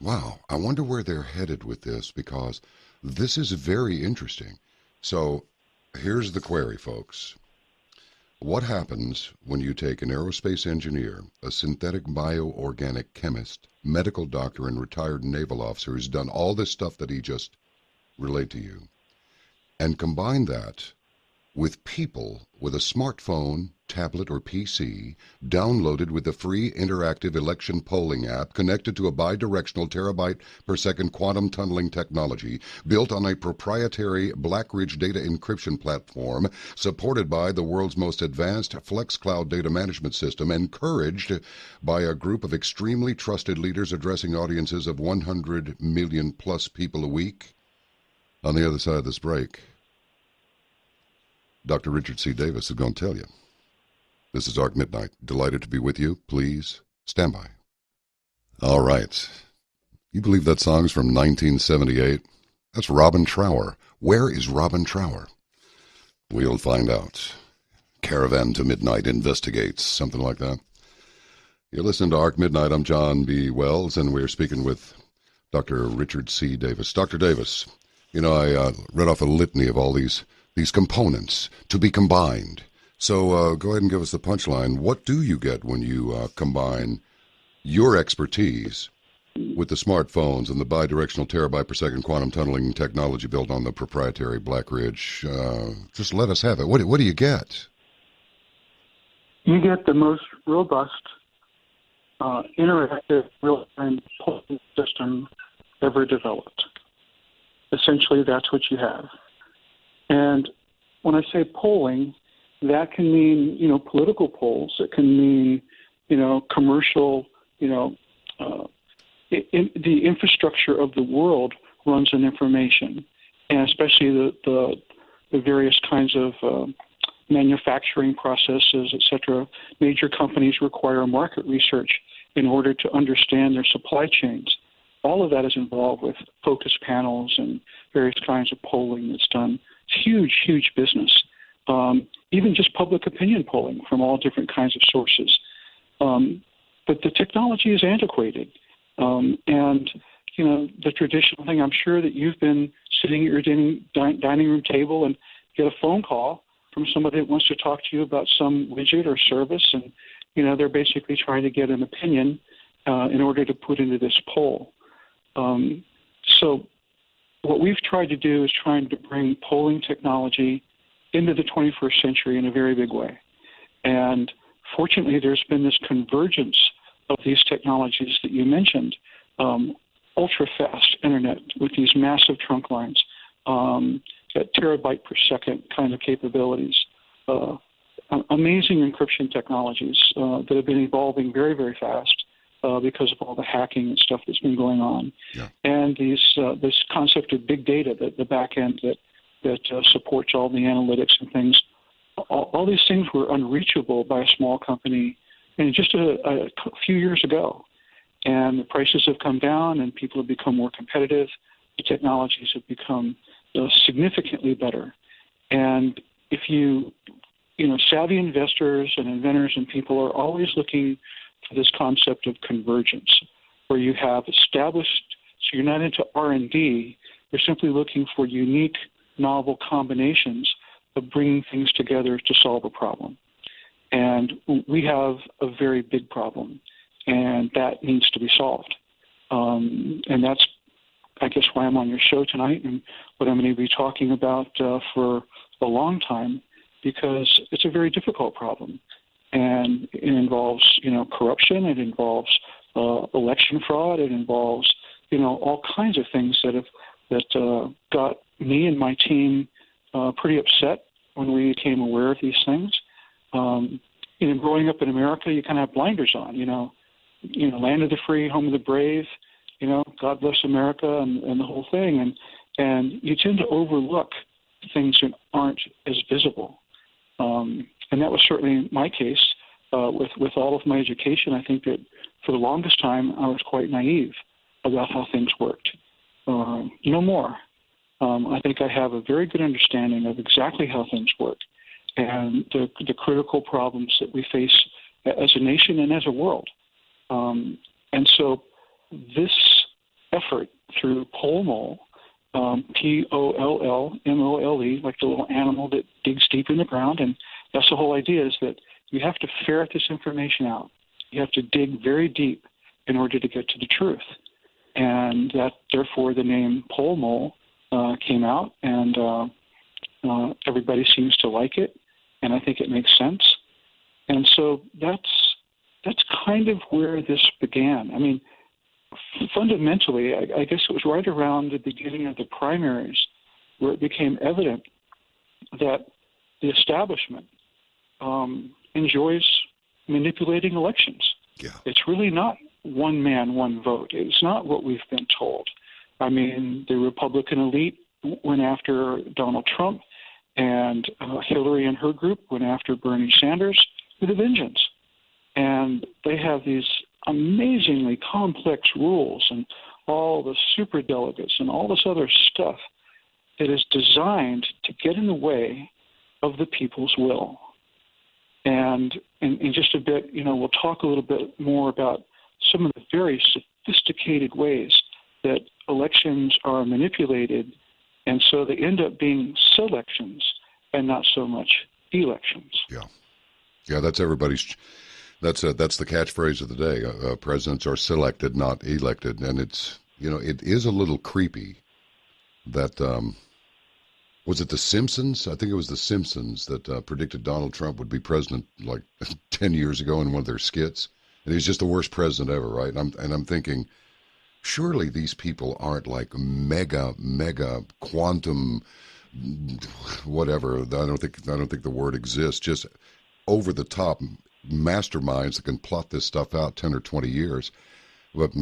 Wow, I wonder where they're headed with this because this is very interesting. So here's the query, folks. What happens when you take an aerospace engineer, a synthetic bioorganic chemist, medical doctor, and retired naval officer who's done all this stuff that he just relayed to you, and combine that with people with a smartphone, tablet, or PC downloaded with the free interactive election polling app connected to a bidirectional terabyte per second quantum tunneling technology built on a proprietary Blackridge data encryption platform supported by the world's most advanced FlexCloud data management system, encouraged by a group of extremely trusted leaders addressing audiences of 100 million plus people a week. On the other side of this break, Dr. Richard C. Davis is going to tell you. This is Arc Midnight. Delighted to be with you. Please stand by. All right. You believe that song's from 1978? That's Robin Trower. Where is Robin Trower? We'll find out. Caravan to Midnight investigates, something like that. You're listening to Arc Midnight. I'm John B. Wells, and we're speaking with Dr. Richard C. Davis. Dr. Davis, I read off a litany of all these components to be combined. So go ahead and give us the punchline. What do you get when you combine your expertise with the smartphones and the bidirectional terabyte per second quantum tunneling technology built on the proprietary Blackridge? Just let us have it. What do you get? You get the most robust, interactive, real-time polling system ever developed. Essentially, that's what you have. And when I say polling, that can mean, political polls. It can mean, commercial, the infrastructure of the world runs on information, and especially the various kinds of manufacturing processes, et cetera. Major companies require market research in order to understand their supply chains. All of that is involved with focus panels and various kinds of polling that's done. It's huge, huge business. Even just public opinion polling from all different kinds of sources. But the technology is antiquated. And, the traditional thing, I'm sure that you've been sitting at your dining room table and get a phone call from somebody that wants to talk to you about some widget or service. And, they're basically trying to get an opinion in order to put into this poll. So what we've tried to do is trying to bring polling technology into the 21st century in a very big way. And fortunately, there's been this convergence of these technologies that you mentioned, ultra-fast internet with these massive trunk lines, at terabyte per second kind of capabilities, amazing encryption technologies that have been evolving very, very fast because of all the hacking and stuff that's been going on. Yeah. And this concept of big data, the back end that supports all the analytics and things. All these things were unreachable by a small company just a few years ago. And the prices have come down and people have become more competitive. The technologies have become significantly better. And if savvy investors and inventors and people are always looking for this concept of convergence, where you have established, so you're not into R&D, you're simply looking for unique, novel combinations of bringing things together to solve a problem. And we have a very big problem, and that needs to be solved. And that's, I guess, why I'm on your show tonight and what I'm going to be talking about for a long time, because it's a very difficult problem. And it involves, corruption. It involves election fraud. It involves, all kinds of things that got me and my team pretty upset when we became aware of these things. Growing up in America, you kind of have blinders on. Land of the free, home of the brave. God bless America and the whole thing. And you tend to overlook things that aren't as visible. And that was certainly my case with all of my education. I think that for the longest time, I was quite naive about how things worked. No more. I think I have a very good understanding of exactly how things work and the critical problems that we face as a nation and as a world. And so this effort through Pollmole, Pollmole, like the little animal that digs deep in the ground. And that's the whole idea, is that you have to ferret this information out. You have to dig very deep in order to get to the truth. And that, therefore, the name Pollmole came out, and everybody seems to like it, and I think it makes sense. And so that's kind of where this began. I mean, fundamentally, I guess it was right around the beginning of the primaries where it became evident that the establishment enjoys manipulating elections. Yeah. It's really not one man, one vote. It's not what we've been told. I mean, the Republican elite went after Donald Trump, and Hillary and her group went after Bernie Sanders with a vengeance. And they have these amazingly complex rules and all the superdelegates and all this other stuff that is designed to get in the way of the people's will. And in just a bit, we'll talk a little bit more about some of the very sophisticated ways that elections are manipulated, and so they end up being selections and not so much elections. Yeah, that's everybody's. That's the catchphrase of the day. Presidents are selected, not elected, and it's it is a little creepy that was it The Simpsons? I think it was The Simpsons that predicted Donald Trump would be president like 10 years ago in one of their skits, and he's just the worst president ever, right? And I'm thinking, surely these people aren't like mega quantum whatever. I don't think the word exists. Just over the top masterminds that can plot this stuff out 10 or 20 years. But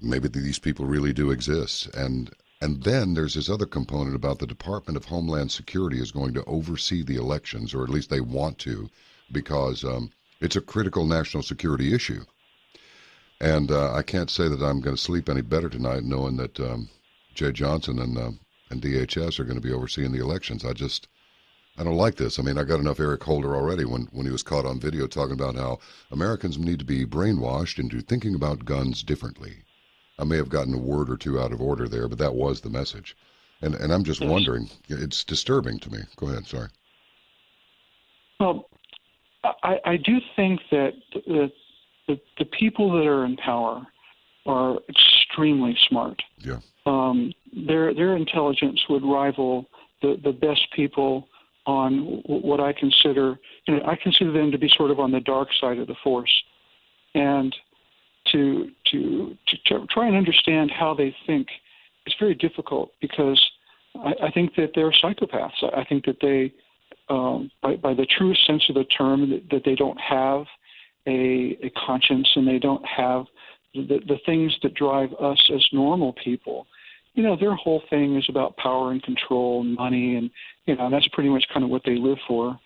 maybe these people really do exist. And then there's this other component about the Department of Homeland Security is going to oversee the elections, or at least they want to, because it's a critical national security issue. And I can't say that I'm going to sleep any better tonight knowing that Jay Johnson and DHS are going to be overseeing the elections. I don't like this. I mean, I got enough Eric Holder already when he was caught on video talking about how Americans need to be brainwashed into thinking about guns differently. I may have gotten a word or two out of order there, but that was the message. And I'm just wondering, it's disturbing to me. Go ahead, sorry. Well, I do think that the people that are in power are extremely smart. Yeah. Their intelligence would rival the best people on what I consider, I consider them to be sort of on the dark side of the force. And to try and understand how they think is very difficult, because I think that they're psychopaths. I think that they, by the truest sense of the term, that they don't have a conscience, and they don't have the things that drive us as normal people. Their whole thing is about power and control and money, and that's pretty much kind of what they live for.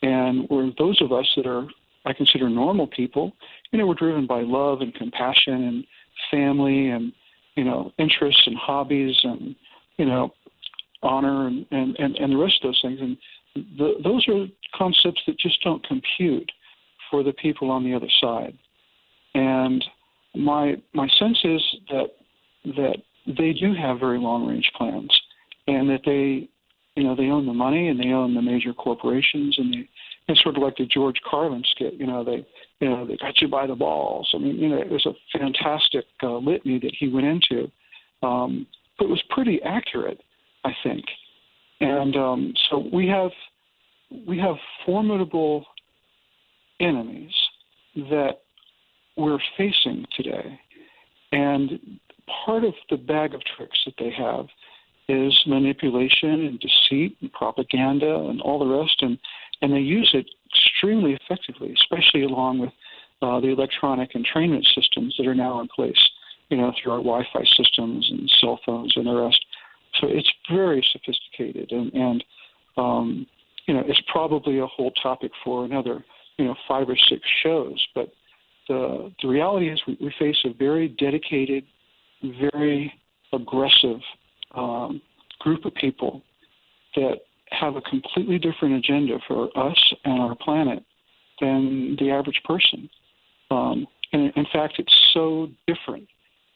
And where those of us that are, I consider, normal people, we're driven by love and compassion and family and interests and hobbies and honor and the rest of those things. And those are concepts that just don't compute for the people on the other side. And my sense is that they do have very long-range plans, and that they own the money, and they own the major corporations, and it's sort of like the George Carlin skit. They got you by the balls. I mean, it was a fantastic litany that he went into, but it was pretty accurate, I think. And so we have formidable enemies that we're facing today, and part of the bag of tricks that they have is manipulation and deceit and propaganda and all the rest, and they use it extremely effectively, especially along with the electronic entrainment systems that are now in place, through our Wi-Fi systems and cell phones and the rest. So it's very sophisticated, and it's probably a whole topic for another, 5 or 6 shows. But the reality is we face a very dedicated, very aggressive group of people that have a completely different agenda for us and our planet than the average person. And in fact, it's so different.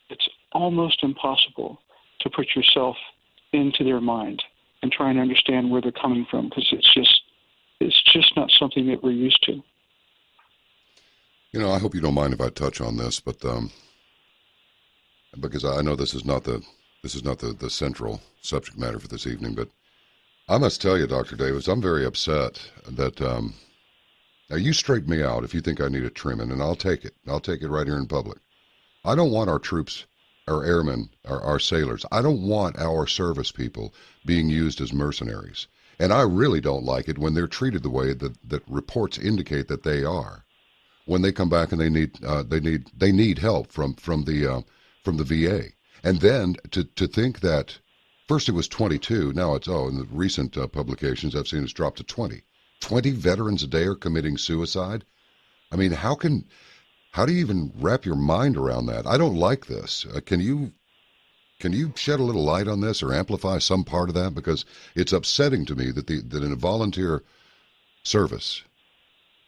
It's almost impossible to put yourself into their mind and try and understand where they're coming from, because it's just not something that we're used to. I hope you don't mind if I touch on this, but because I know this is not the central subject matter for this evening, but I must tell you, Dr. Davis, I'm very upset that now you straighten me out if you think I need a trimming, and I'll take it. I'll take it right here in public. I don't want our troops, our airmen, our sailors. I don't want our service people being used as mercenaries. And I really don't like it when they're treated the way that reports indicate that they are. When they come back and they need help from the VA. And then to think that first it was 22, now it's in the recent publications I've seen it's dropped to 20. 20 veterans a day are committing suicide. I mean, how do you even wrap your mind around that? I don't like this. Can you shed a little light on this or amplify some part of that? Because it's upsetting to me that in a volunteer service,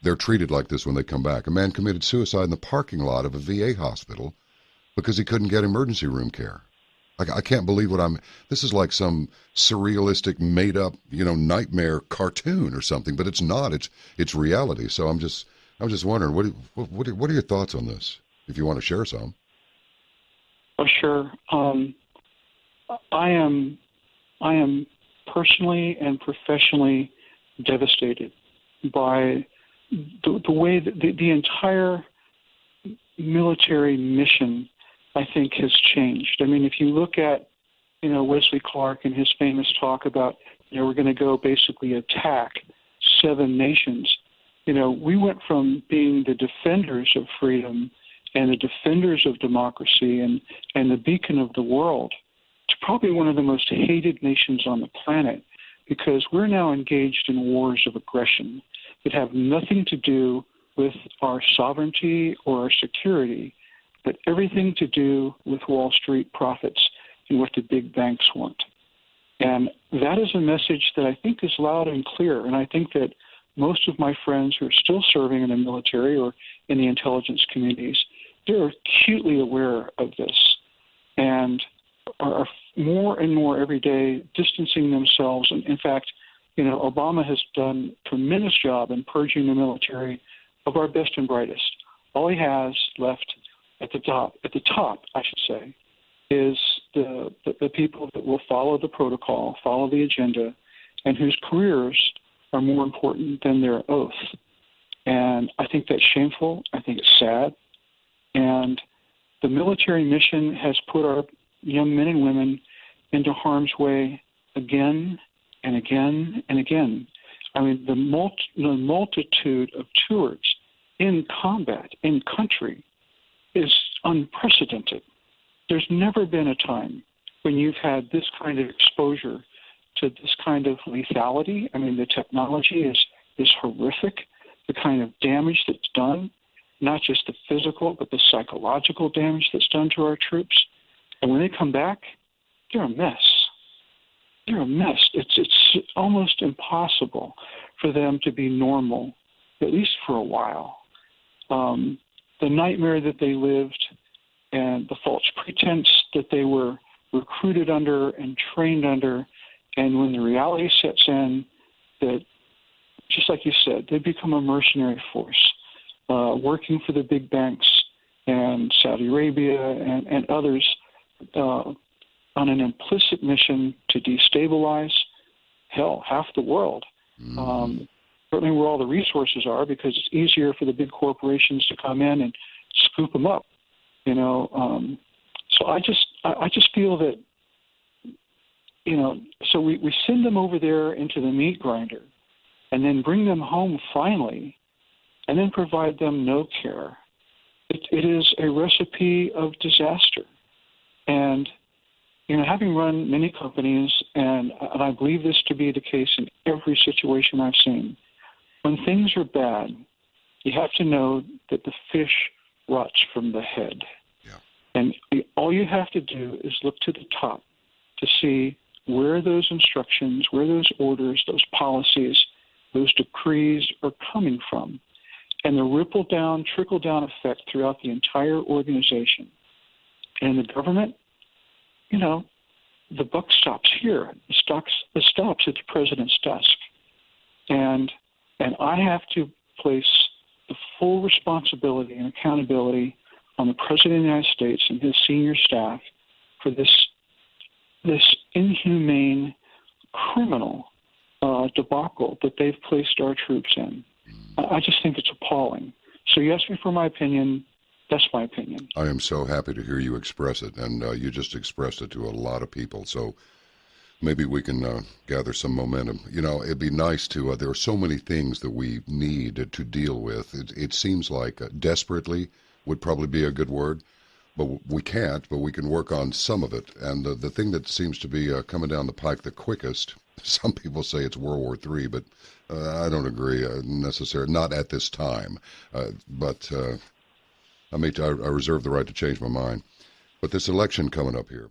they're treated like this when they come back. A man committed suicide in the parking lot of a VA hospital because he couldn't get emergency room care. I can't believe this is like some surrealistic, made-up, nightmare cartoon or something, but it's not. It's reality. So I'm just wondering, what are your thoughts on this, if you want to share some? Oh, sure. I am personally and professionally devastated by the way that the entire military mission, I think, has changed. I mean, if you look at, Wesley Clark and his famous talk about, we're going to go basically attack 7 nations. We went from being the defenders of freedom and the defenders of democracy and the beacon of the world to probably one of the most hated nations on the planet, because we're now engaged in wars of aggression that have nothing to do with our sovereignty or our security, but everything to do with Wall Street profits and what the big banks want. And that is a message that I think is loud and clear. And I think that most of my friends who are still serving in the military or in the intelligence communities, they're acutely aware of this and are more and more every day distancing themselves. And in fact, Obama has done a tremendous job in purging the military of our best and brightest. All he has left at the top, I should say, is the people that will follow the protocol, follow the agenda, and whose careers are more important than their oath. And I think that's shameful. I think it's sad. And the military mission has put our young men and women into harm's way again and again and again. I mean, the multitude of tours in combat, in country, is unprecedented. There's never been a time when you've had this kind of exposure to this kind of lethality. I mean, the technology is horrific. The kind of damage that's done, not just the physical, but the psychological damage that's done to our troops. And when they come back, they're a mess. They're a mess. It's almost impossible for them to be normal, at least for a while. The nightmare that they lived and the false pretense that they were recruited under and trained under, and when the reality sets in, that, just like you said, they become a mercenary force, working for the big banks and Saudi Arabia and others on an implicit mission to destabilize, half the world. Mm-hmm. Certainly where all the resources are, because it's easier for the big corporations to come in and scoop them up. So I just feel that, so we send them over there into the meat grinder and then bring them home finally and then provide them no care. It is a recipe of disaster. And, having run many companies, and I believe this to be the case in every situation I've seen, when things are bad, you have to know that the fish rots from the head. Yeah. And all you have to do is look to the top to see where those instructions, where those orders, those policies, those decrees are coming from. And the trickle-down effect throughout the entire organization And the government, you know, the buck stops here. It stops at the president's desk. And I have to place the full responsibility and accountability on the President of the United States and his senior staff for this inhumane, criminal debacle that they've placed our troops in. I just think it's appalling. So you asked me for my opinion. That's my opinion. I am so happy to hear you express it, and you just expressed it to a lot of people. So maybe we can gather some momentum. You know, it'd be nice to, there are so many things that we need to deal with. It seems like desperately would probably be a good word, but we can't, but we can work on some of it. And the thing that seems to be coming down the pike the quickest, some people say it's World War III, but I don't agree necessarily, not at this time. But I reserve the right to change my mind. But this election coming up here,